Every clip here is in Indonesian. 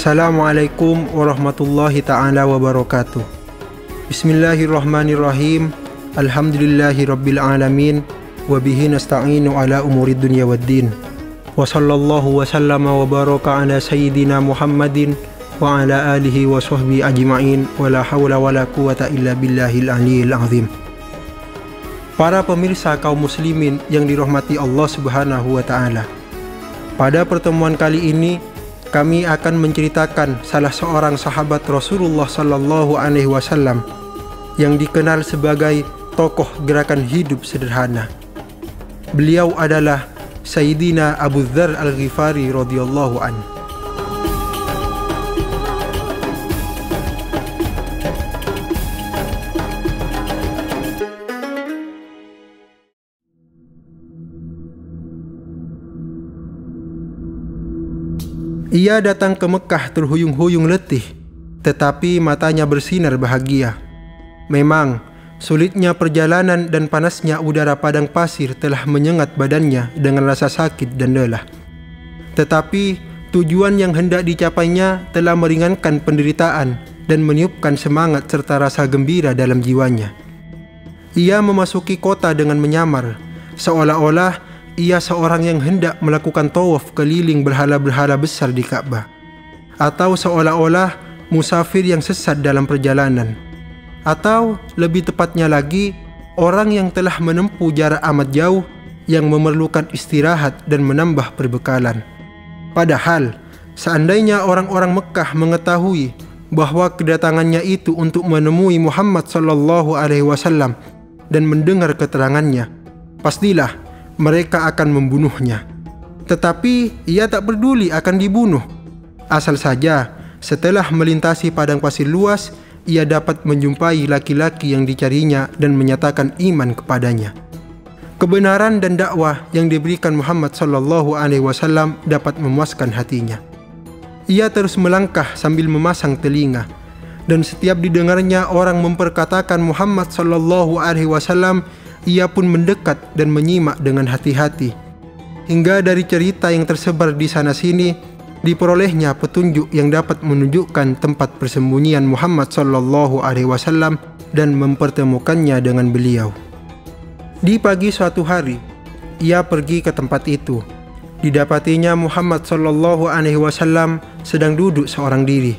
Assalamualaikum warahmatullahi ta'ala wabarakatuh. Bismillahirrahmanirrahim. Alhamdulillahi rabbil alamin. Wabihi nasta'inu ala umurid dunya waddin. Wa sallallahu wa sallama wa baraka ala sayyidina Muhammadin wa ala alihi wa sahbihi ajma'in. Wa la hawla wa la quwata illa billahil aliyyil azim. Para pemirsa kaum muslimin yang dirahmati Allah subhanahu wa ta'ala, pada pertemuan kali ini kami akan menceritakan salah seorang sahabat Rasulullah Sallallahu Alaihi Wasallam yang dikenal sebagai tokoh gerakan hidup sederhana. Beliau adalah Sayyidina Abu Dzar Al-Ghifari radhiyallahu anhu. Ia datang ke Mekah terhuyung-huyung letih, tetapi matanya bersinar bahagia. Memang, sulitnya perjalanan dan panasnya udara padang pasir telah menyengat badannya dengan rasa sakit dan lelah. Tetapi, tujuan yang hendak dicapainya telah meringankan penderitaan dan meniupkan semangat serta rasa gembira dalam jiwanya. Ia memasuki kota dengan menyamar, seolah-olah ia seorang yang hendak melakukan tawaf keliling berhala-berhala besar di Ka'bah, atau seolah-olah musafir yang sesat dalam perjalanan, atau lebih tepatnya lagi orang yang telah menempuh jarak amat jauh yang memerlukan istirahat dan menambah perbekalan. Padahal seandainya orang-orang Mekah mengetahui bahwa kedatangannya itu untuk menemui Muhammad Sallallahu Alaihi Wasallam dan mendengar keterangannya, pastilah mereka akan membunuhnya. Tetapi ia tak peduli akan dibunuh. Asal saja setelah melintasi padang pasir luas, ia dapat menjumpai laki-laki yang dicarinya dan menyatakan iman kepadanya. Kebenaran dan dakwah yang diberikan Muhammad Sallallahu Alaihi Wasallam dapat memuaskan hatinya. Ia terus melangkah sambil memasang telinga, dan setiap didengarnya orang memperkatakan Muhammad Sallallahu Alaihi Wasallam, ia pun mendekat dan menyimak dengan hati-hati. Hingga dari cerita yang tersebar di sana-sini, diperolehnya petunjuk yang dapat menunjukkan tempat persembunyian Muhammad Sallallahu Alaihi Wasallam dan mempertemukannya dengan beliau. Di pagi suatu hari, ia pergi ke tempat itu. Didapatinya Muhammad Sallallahu Alaihi Wasallam sedang duduk seorang diri.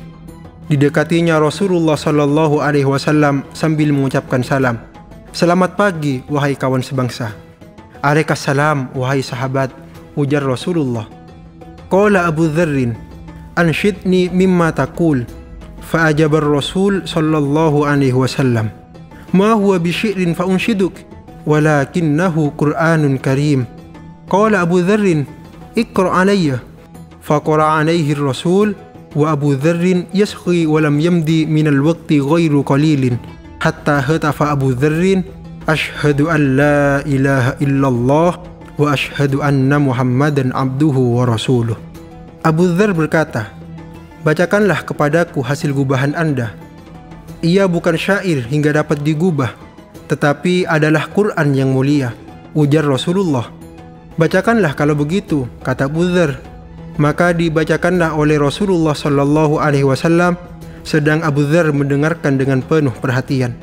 Didekatinya Rasulullah Sallallahu Alaihi Wasallam sambil mengucapkan salam. "Selamat pagi, wahai kawan sebangsa." "Alaikassalam, wahai sahabat," ujar Rasulullah. Qala Abu Dzarrin, "Anshidni mimma taqul." Fa'ajaba Rasul sallallahu alaihi wasallam, "Ma huwa bisyi'rin fa'unshiduk, walakinnahu Qur'anun karim." Qala Abu Dzarrin, "Iqra' alayya." Faqara alaihi Rasul, wa Abu Dzarrin yasqi wa lam yamdi minal waqti ghairu qalilin. Hatta hatafa Abu Dzarrin, "Ashhadu an la ilaha illallah wa ashhadu anna Muhammadan abduhu wa rasuluh." Abu Dzar berkata, "Bacakanlah kepadaku hasil gubahan Anda. Ia bukan syair hingga dapat digubah, tetapi adalah Quran yang mulia," ujar Rasulullah. "Bacakanlah kalau begitu," kata Abu Dzar. Maka dibacakanlah oleh Rasulullah Sallallahu Alaihi Wasallam, sedang Abu Dzar mendengarkan dengan penuh perhatian.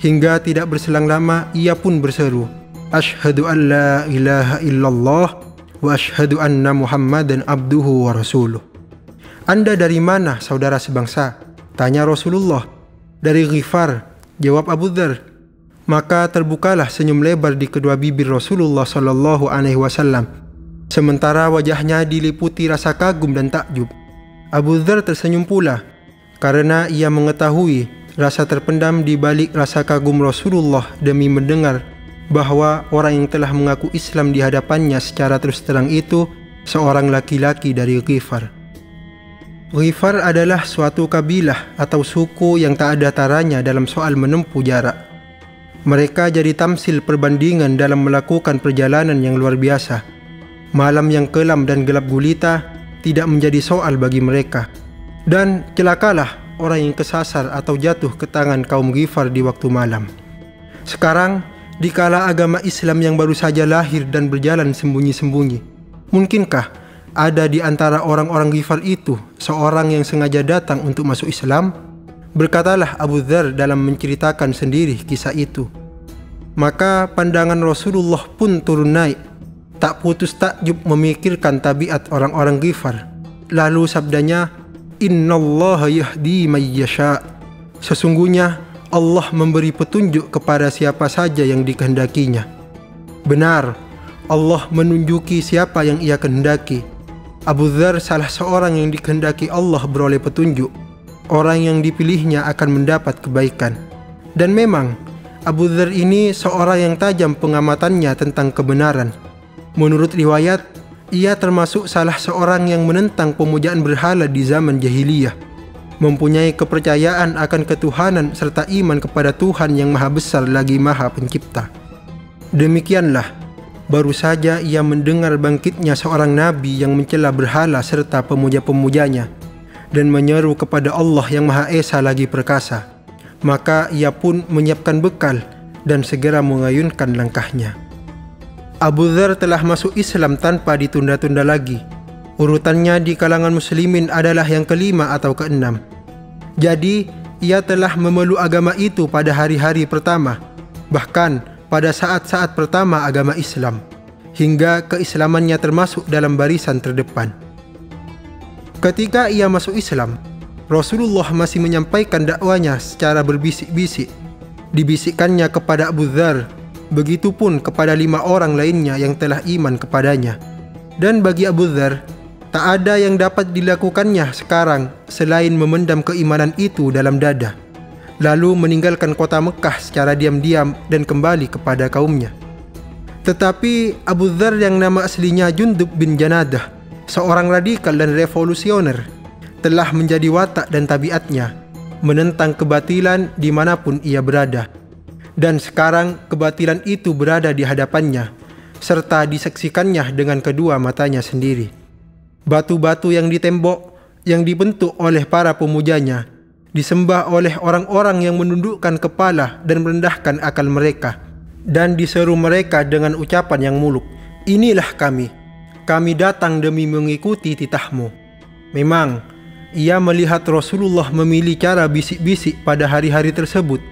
Hingga tidak berselang lama ia pun berseru, "Ashhadu an la ilaha illallah wa ashhadu anna Muhammadan abduhu wa rasuluh." "Anda dari mana, saudara sebangsa?" tanya Rasulullah. "Dari Ghifar," jawab Abu Dzar. Maka terbukalah senyum lebar di kedua bibir Rasulullah Sallallahu Alaihi Wasallam, sementara wajahnya diliputi rasa kagum dan takjub. Abu Dzar tersenyum pula, karena ia mengetahui rasa terpendam di balik rasa kagum Rasulullah demi mendengar bahwa orang yang telah mengaku Islam di hadapannya secara terus terang itu seorang laki-laki dari Ghifar. Ghifar adalah suatu kabilah atau suku yang tak ada taranya dalam soal menempuh jarak. Mereka jadi tamsil perbandingan dalam melakukan perjalanan yang luar biasa. Malam yang kelam dan gelap gulita tidak menjadi soal bagi mereka. Dan celakalah orang yang kesasar atau jatuh ke tangan kaum Ghifar di waktu malam. Sekarang, dikala agama Islam yang baru saja lahir dan berjalan sembunyi-sembunyi, mungkinkah ada di antara orang-orang Ghifar itu seorang yang sengaja datang untuk masuk Islam? Berkatalah Abu Dzar dalam menceritakan sendiri kisah itu. Maka pandangan Rasulullah pun turun naik, tak putus takjub memikirkan tabiat orang-orang Ghifar. Lalu sabdanya, "Innallaha yahdi may yasha." Sesungguhnya Allah memberi petunjuk kepada siapa saja yang dikehendakinya. Benar, Allah menunjuki siapa yang Ia kehendaki. Abu Dzar salah seorang yang dikehendaki Allah beroleh petunjuk. Orang yang dipilihnya akan mendapat kebaikan. Dan memang Abu Dzar ini seorang yang tajam pengamatannya tentang kebenaran. Menurut riwayat, ia termasuk salah seorang yang menentang pemujaan berhala di zaman jahiliyah, mempunyai kepercayaan akan ketuhanan serta iman kepada Tuhan yang maha besar lagi maha pencipta. Demikianlah, baru saja ia mendengar bangkitnya seorang nabi yang mencela berhala serta pemuja-pemujanya dan menyeru kepada Allah yang Maha Esa lagi perkasa. Maka ia pun menyiapkan bekal dan segera mengayunkan langkahnya. Abu Dzar telah masuk Islam tanpa ditunda-tunda lagi. Urutannya di kalangan muslimin adalah yang kelima atau keenam. Jadi, ia telah memeluk agama itu pada hari-hari pertama, bahkan pada saat-saat pertama agama Islam, hingga keislamannya termasuk dalam barisan terdepan. Ketika ia masuk Islam, Rasulullah masih menyampaikan dakwanya secara berbisik-bisik. Dibisikkannya kepada Abu Dzar, begitupun kepada 5 orang lainnya yang telah iman kepadanya. Dan bagi Abu Dzar, tak ada yang dapat dilakukannya sekarang selain memendam keimanan itu dalam dada, lalu meninggalkan kota Mekah secara diam-diam dan kembali kepada kaumnya. Tetapi Abu Dzar yang nama aslinya Jundub bin Janadah, seorang radikal dan revolusioner, telah menjadi watak dan tabiatnya menentang kebatilan dimanapun ia berada. Dan sekarang kebatilan itu berada di hadapannya, serta disaksikannya dengan kedua matanya sendiri. Batu-batu yang di tembok, yang dibentuk oleh para pemujanya, disembah oleh orang-orang yang menundukkan kepala dan merendahkan akal mereka, dan diseru mereka dengan ucapan yang muluk, "Inilah kami datang demi mengikuti titahmu." Memang, ia melihat Rasulullah memilih cara bisik-bisik pada hari-hari tersebut.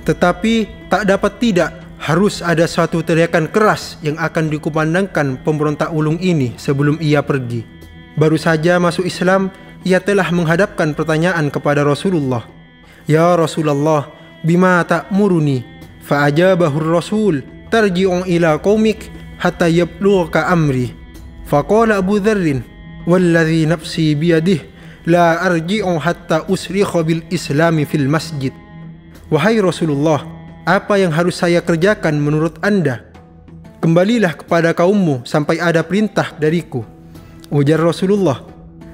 Tetapi tak dapat tidak, harus ada suatu teriakan keras yang akan dikumandangkan pemberontak ulung ini sebelum ia pergi. Baru saja masuk Islam, ia telah menghadapkan pertanyaan kepada Rasulullah. "Ya Rasulullah, bima ta'muruni?" Fa'ajabahu Rasul, "Tarji'u ila qaumik hatta yablugha amri." Faqala Abu Dzar, "Walladhi nafsi biyadih, la arji'u hatta usrikha bil islami fil masjid." Wahai Rasulullah, apa yang harus saya kerjakan menurut Anda? Kembalilah kepada kaummu sampai ada perintah dariku. Ujar Rasulullah,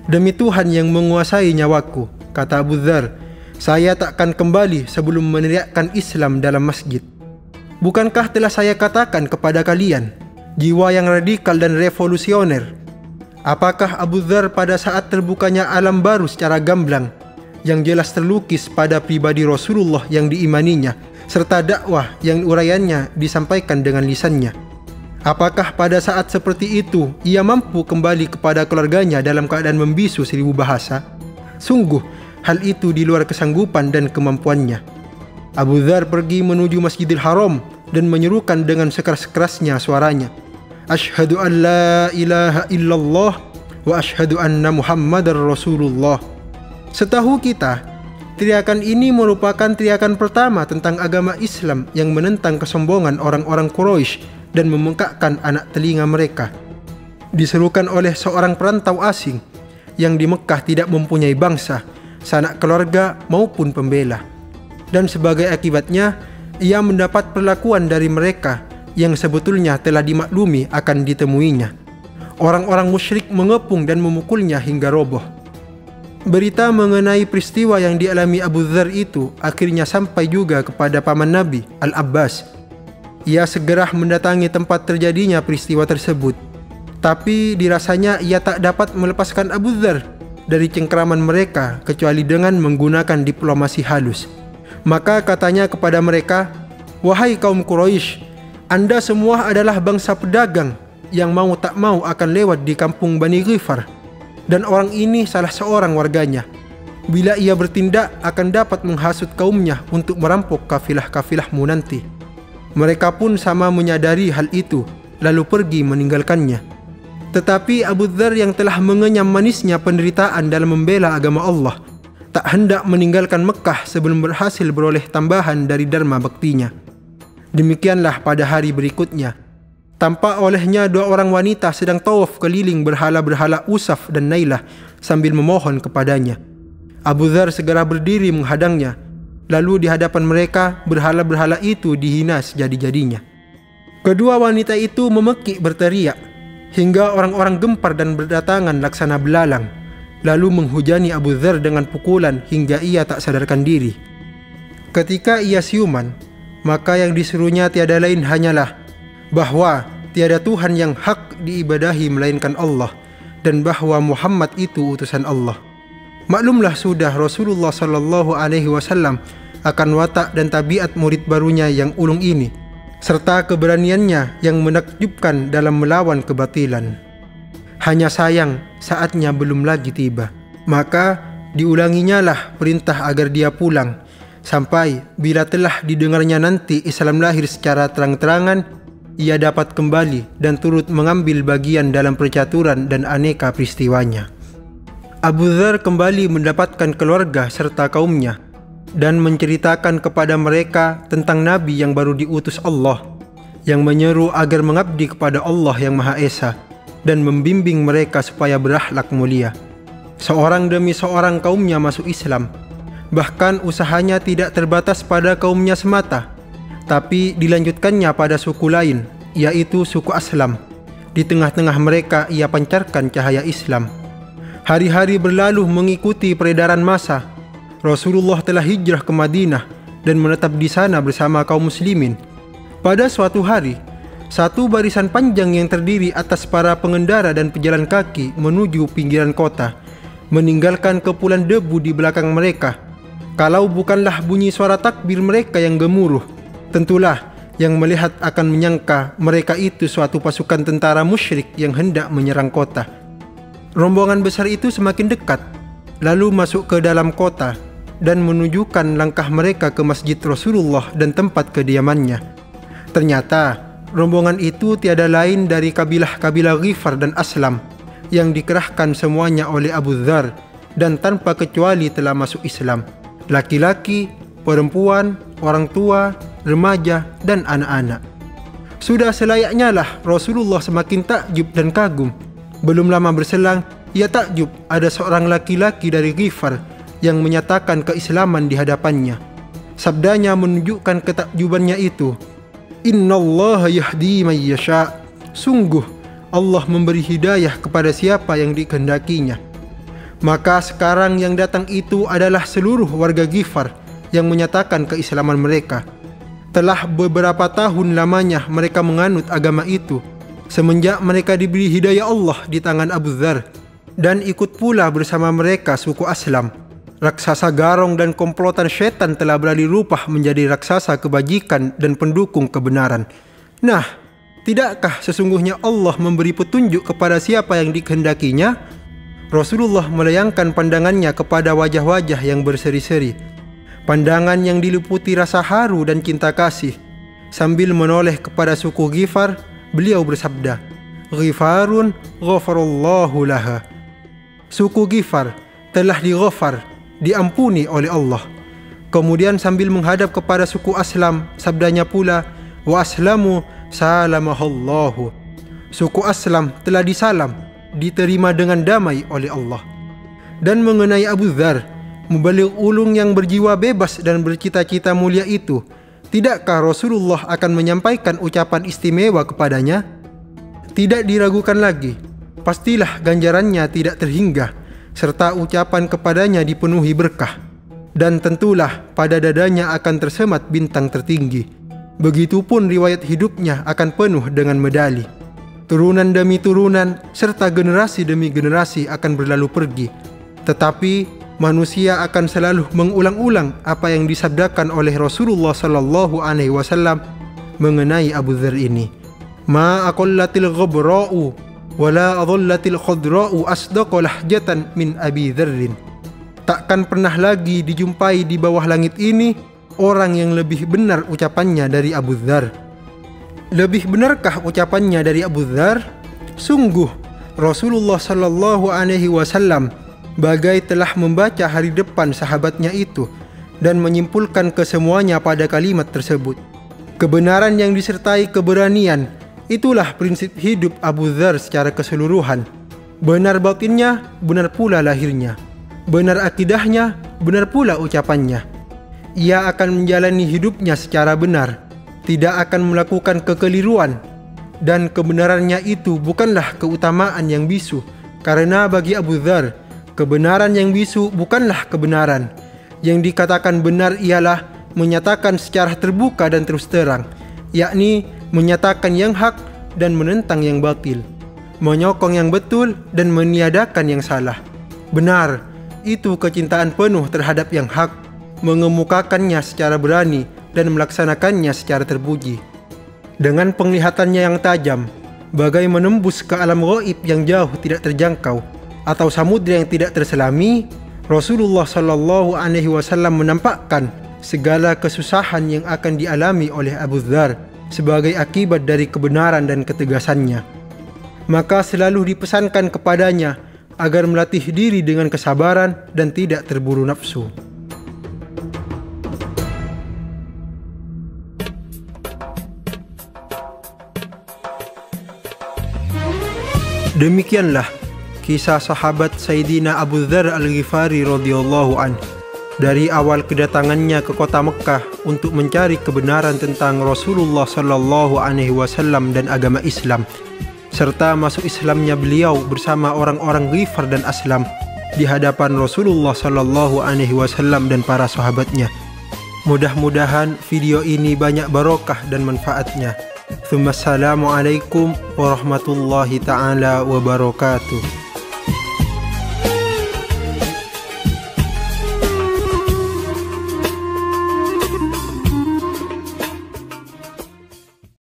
"Demi Tuhan yang menguasai nyawaku," kata Abu Dzar, "saya takkan kembali sebelum meneriakkan Islam dalam masjid. Bukankah telah saya katakan kepada kalian, jiwa yang radikal dan revolusioner?" Apakah Abu Dzar pada saat terbukanya alam baru secara gamblang, yang jelas terlukis pada pribadi Rasulullah yang diimaninya, serta dakwah yang uraiannya disampaikan dengan lisannya, apakah pada saat seperti itu ia mampu kembali kepada keluarganya dalam keadaan membisu 1000 bahasa? Sungguh, hal itu di luar kesanggupan dan kemampuannya. Abu Dzar pergi menuju Masjidil Haram dan menyerukan dengan sekeras-kerasnya suaranya, "Asyhadu an la ilaha illallah wa asyhadu anna Muhammadar Rasulullah." Setahu kita, teriakan ini merupakan teriakan pertama tentang agama Islam yang menentang kesombongan orang-orang Quraisy dan membengkakkan anak telinga mereka. Diserukan oleh seorang perantau asing yang di Mekah tidak mempunyai bangsa, sanak keluarga maupun pembela. Dan sebagai akibatnya, ia mendapat perlakuan dari mereka yang sebetulnya telah dimaklumi akan ditemuinya. Orang-orang musyrik mengepung dan memukulnya hingga roboh. Berita mengenai peristiwa yang dialami Abu Dzar itu akhirnya sampai juga kepada paman Nabi, Al-Abbas. Ia segera mendatangi tempat terjadinya peristiwa tersebut. Tapi dirasanya ia tak dapat melepaskan Abu Dzar dari cengkeraman mereka kecuali dengan menggunakan diplomasi halus. Maka katanya kepada mereka, "Wahai kaum Quraisy, Anda semua adalah bangsa pedagang yang mau tak mau akan lewat di kampung Bani Ghifar, dan orang ini salah seorang warganya. Bila ia bertindak akan dapat menghasut kaumnya untuk merampok kafilah-kafilahmu nanti. Mereka pun sama menyadari hal itu, lalu pergi meninggalkannya. Tetapi Abu Dzar yang telah mengenyam manisnya penderitaan dalam membela agama Allah, tak hendak meninggalkan Mekah sebelum berhasil beroleh tambahan dari dharma baktinya. Demikianlah pada hari berikutnya, tampak olehnya dua orang wanita sedang tawaf keliling berhala-berhala Usaf dan Nailah sambil memohon kepadanya. Abu Dzar segera berdiri menghadangnya, lalu di hadapan mereka berhala-berhala itu dihina sejadi-jadinya. Kedua wanita itu memekik berteriak, hingga orang-orang gempar dan berdatangan laksana belalang, lalu menghujani Abu Dzar dengan pukulan hingga ia tak sadarkan diri. Ketika ia siuman, maka yang disuruhnya tiada lain hanyalah bahwa tiada Tuhan yang hak diibadahi melainkan Allah, dan bahwa Muhammad itu utusan Allah. Maklumlah sudah Rasulullah SAW akan watak dan tabiat murid barunya yang ulung ini, serta keberaniannya yang menakjubkan dalam melawan kebatilan. Hanya sayang saatnya belum lagi tiba. Maka diulanginya lah perintah agar dia pulang, sampai bila telah didengarnya nanti Islam lahir secara terang-terangan, ia dapat kembali dan turut mengambil bagian dalam percaturan dan aneka peristiwanya. Abu Dzar kembali mendapatkan keluarga serta kaumnya dan menceritakan kepada mereka tentang Nabi yang baru diutus Allah, yang menyeru agar mengabdi kepada Allah yang Maha Esa dan membimbing mereka supaya berakhlak mulia. Seorang demi seorang kaumnya masuk Islam. Bahkan usahanya tidak terbatas pada kaumnya semata, tapi dilanjutkannya pada suku lain, yaitu suku Aslam. Di tengah-tengah mereka ia pancarkan cahaya Islam. Hari-hari berlalu mengikuti peredaran masa. Rasulullah telah hijrah ke Madinah dan menetap di sana bersama kaum muslimin. Pada suatu hari, satu barisan panjang yang terdiri atas para pengendara dan pejalan kaki menuju pinggiran kota, meninggalkan kepulan debu di belakang mereka. Kalau bukanlah bunyi suara takbir mereka yang gemuruh, tentulah yang melihat akan menyangka mereka itu suatu pasukan tentara musyrik yang hendak menyerang kota. Rombongan besar itu semakin dekat, lalu masuk ke dalam kota dan menunjukkan langkah mereka ke masjid Rasulullah dan tempat kediamannya. Ternyata rombongan itu tiada lain dari kabilah-kabilah Ghifar dan Aslam yang dikerahkan semuanya oleh Abu Dzar dan tanpa kecuali telah masuk Islam. Laki-laki, perempuan, orang tua, remaja, dan anak-anak. Sudah selayaknya lah Rasulullah semakin takjub dan kagum. Belum lama berselang, ia takjub ada seorang laki-laki dari Ghifar yang menyatakan keislaman di hadapannya. Sabdanya menunjukkan ketakjubannya itu, "Innallaha yahdi man yasha." Sungguh Allah memberi hidayah kepada siapa yang dikehendakinya. Maka sekarang yang datang itu adalah seluruh warga Ghifar yang menyatakan keislaman mereka. Telah beberapa tahun lamanya mereka menganut agama itu, semenjak mereka diberi hidayah Allah di tangan Abu Dzar, dan ikut pula bersama mereka suku Aslam. Raksasa garong dan komplotan syaitan telah beralih rupa menjadi raksasa kebajikan dan pendukung kebenaran. Nah, tidakkah sesungguhnya Allah memberi petunjuk kepada siapa yang dikehendakinya? Rasulullah melayangkan pandangannya kepada wajah-wajah yang berseri-seri, pandangan yang diliputi rasa haru dan cinta kasih. Sambil menoleh kepada suku Ghifar, beliau bersabda, "Ghifarun ghafarallahu laha." Suku Ghifar telah dighafar, diampuni oleh Allah. Kemudian sambil menghadap kepada suku Aslam, sabdanya pula, "Wa aslamu salamahallahu." Suku Aslam telah disalam, diterima dengan damai oleh Allah. Dan mengenai Abu Dzar, mubaligh ulung yang berjiwa bebas dan bercita-cita mulia itu, tidakkah Rasulullah akan menyampaikan ucapan istimewa kepadanya? Tidak diragukan lagi, pastilah ganjarannya tidak terhingga, serta ucapan kepadanya dipenuhi berkah. Dan tentulah pada dadanya akan tersemat bintang tertinggi. Begitupun riwayat hidupnya akan penuh dengan medali. Turunan demi turunan serta generasi demi generasi akan berlalu pergi. Tetapi manusia akan selalu mengulang-ulang apa yang disabdakan oleh Rasulullah SAW mengenai Abu Dzar ini. Ma aqallatil ghabra'u wala adhallatil khadra'u asdaqa lahjatan min Abi Dzarrin. Takkan pernah lagi dijumpai di bawah langit ini orang yang lebih benar ucapannya dari Abu Dzar. Lebih benarkah ucapannya dari Abu Dzar? Sungguh Rasulullah Shallallahu Alaihi Wasallam bagai telah membaca hari depan sahabatnya itu dan menyimpulkan kesemuanya pada kalimat tersebut. Kebenaran yang disertai keberanian, itulah prinsip hidup Abu Dzar secara keseluruhan. Benar batinnya, benar pula lahirnya. Benar akidahnya, benar pula ucapannya. Ia akan menjalani hidupnya secara benar, tidak akan melakukan kekeliruan. Dan kebenarannya itu bukanlah keutamaan yang bisu, karena bagi Abu Dzar, kebenaran yang bisu bukanlah kebenaran. Yang dikatakan benar ialah menyatakan secara terbuka dan terus terang, yakni menyatakan yang hak dan menentang yang batil, menyokong yang betul dan meniadakan yang salah. Benar, itu kecintaan penuh terhadap yang hak, mengemukakannya secara berani dan melaksanakannya secara terpuji. Dengan penglihatannya yang tajam, bagai menembus ke alam gaib yang jauh tidak terjangkau atau samudra yang tidak terselami, Rasulullah Shallallahu Alaihi Wasallam menampakkan segala kesusahan yang akan dialami oleh Abu Dzar sebagai akibat dari kebenaran dan ketegasannya. Maka selalu dipesankan kepadanya agar melatih diri dengan kesabaran dan tidak terburu nafsu. Demikianlah kisah sahabat Sayyidina Abu Dzar Al-Ghifari radhiyallahu anhu dari awal kedatangannya ke kota Mekkah untuk mencari kebenaran tentang Rasulullah Shallallahu Alaihi Wasallam dan agama Islam, serta masuk Islamnya beliau bersama orang-orang Ghifar dan Aslam di hadapan Rasulullah Shallallahu Alaihi Wasallam dan para sahabatnya. Mudah-mudahan video ini banyak barokah dan manfaatnya. Assalamualaikum warahmatullahi ta'ala wabarakatuh.